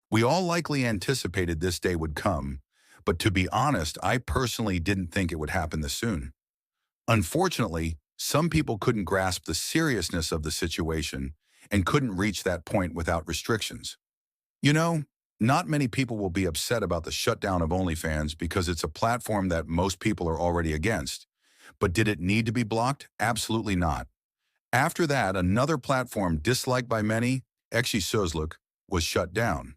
We all likely anticipated this day would come, but to be honest, I personally didn't think it would happen this soon. Unfortunately, some people couldn't grasp the seriousness of the situation and couldn't reach that point without restrictions. You know, not many people will be upset about the shutdown of OnlyFans because it's a platform that most people are already against. But did it need to be blocked? Absolutely not. After that, another platform disliked by many, Censorship, was shut down.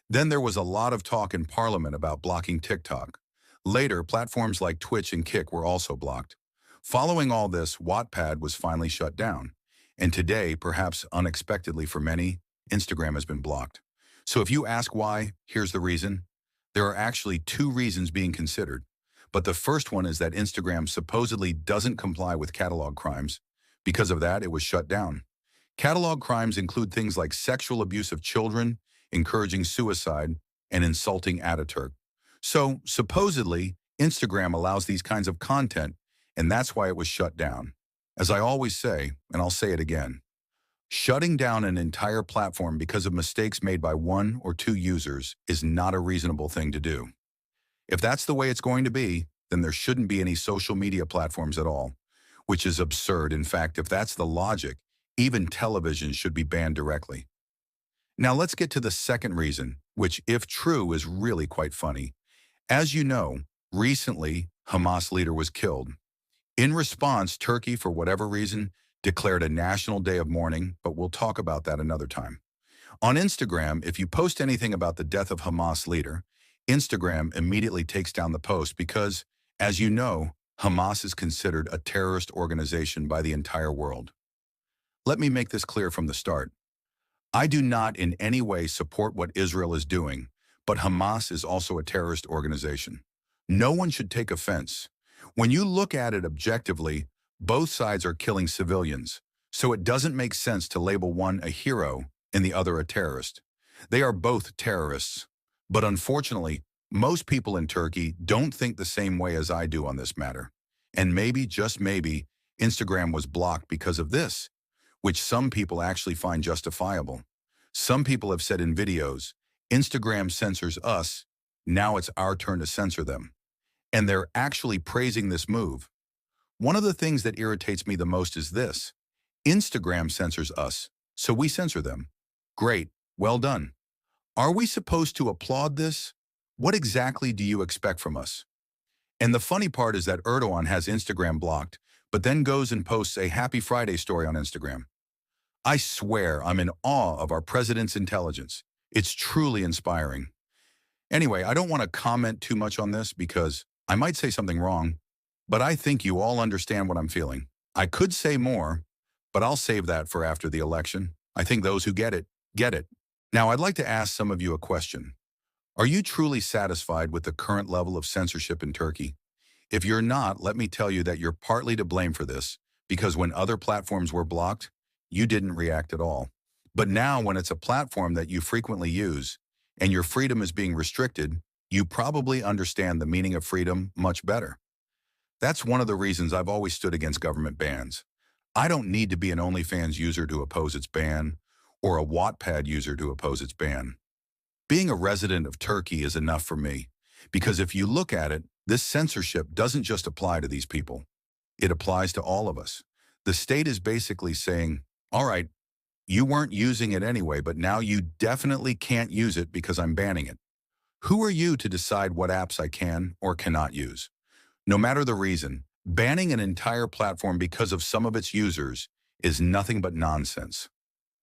Then there was a lot of talk in Parliament about blocking TikTok. Later, platforms like Twitch and Kick were also blocked. Following all this, Wattpad was finally shut down. And today, perhaps unexpectedly for many, Instagram has been blocked. So if you ask why, here's the reason. There are actually two reasons being considered. But the first one is that Instagram supposedly doesn't comply with catalog crimes. Because of that, it was shut down. Catalog crimes include things like sexual abuse of children, encouraging suicide, and insulting Ataturk. So, supposedly, Instagram allows these kinds of content, and that's why it was shut down. As I always say, and I'll say it again, shutting down an entire platform because of mistakes made by one or two users is not a reasonable thing to do. If that's the way it's going to be, then there shouldn't be any social media platforms at all, which is absurd. In fact, if that's the logic, even television should be banned directly. Now let's get to the second reason, which, if true, is really quite funny. As you know, recently, Hamas leader was killed. In response, Turkey, for whatever reason, declared a national day of mourning, but we'll talk about that another time. On Instagram, if you post anything about the death of Hamas leader, Instagram immediately takes down the post because, as you know, Hamas is considered a terrorist organization by the entire world. Let me make this clear from the start. I do not in any way support what Israel is doing, but Hamas is also a terrorist organization. No one should take offense. When you look at it objectively, both sides are killing civilians, so it doesn't make sense to label one a hero and the other a terrorist. They are both terrorists. But unfortunately, most people in Turkey don't think the same way as I do on this matter. And maybe, just maybe, Instagram was blocked because of this, which some people actually find justifiable. Some people have said in videos, Instagram censors us, now it's our turn to censor them. And they're actually praising this move. One of the things that irritates me the most is this. Instagram censors us, so we censor them. Great, well done. Are we supposed to applaud this? What exactly do you expect from us? And the funny part is that Erdogan has Instagram blocked, but then goes and posts a Happy Friday story on Instagram. I swear I'm in awe of our president's intelligence. It's truly inspiring. Anyway, I don't want to comment too much on this because I might say something wrong, but I think you all understand what I'm feeling. I could say more, but I'll save that for after the election. I think those who get it, get it. Now, I'd like to ask some of you a question. Are you truly satisfied with the current level of censorship in Turkey? If you're not, let me tell you that you're partly to blame for this, because when other platforms were blocked, you didn't react at all. But now, when it's a platform that you frequently use, and your freedom is being restricted, you probably understand the meaning of freedom much better. That's one of the reasons I've always stood against government bans. I don't need to be an OnlyFans user to oppose its ban, or a Wattpad user to oppose its ban. Being a resident of Turkey is enough for me, because if you look at it, this censorship doesn't just apply to these people. It applies to all of us. The state is basically saying, all right, you weren't using it anyway, but now you definitely can't use it because I'm banning it. Who are you to decide what apps I can or cannot use? No matter the reason, banning an entire platform because of some of its users is nothing but nonsense.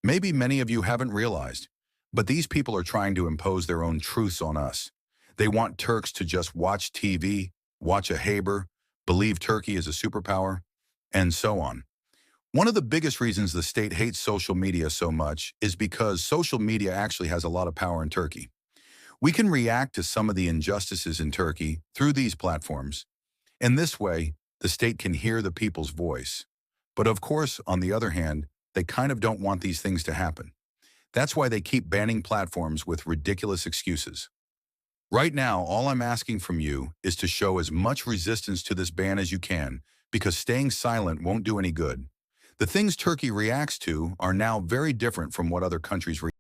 Maybe many of you haven't realized, but these people are trying to impose their own truths on us. They want Turks to just watch TV, watch a Haber, believe Turkey is a superpower, and so on. One of the biggest reasons the state hates social media so much is because social media actually has a lot of power in Turkey. We can react to some of the injustices in Turkey through these platforms. And this way, the state can hear the people's voice. But of course, on the other hand, they kind of don't want these things to happen. That's why they keep banning platforms with ridiculous excuses. Right now, all I'm asking from you is to show as much resistance to this ban as you can, because staying silent won't do any good. The things Turkey reacts to are now very different from what other countries react to.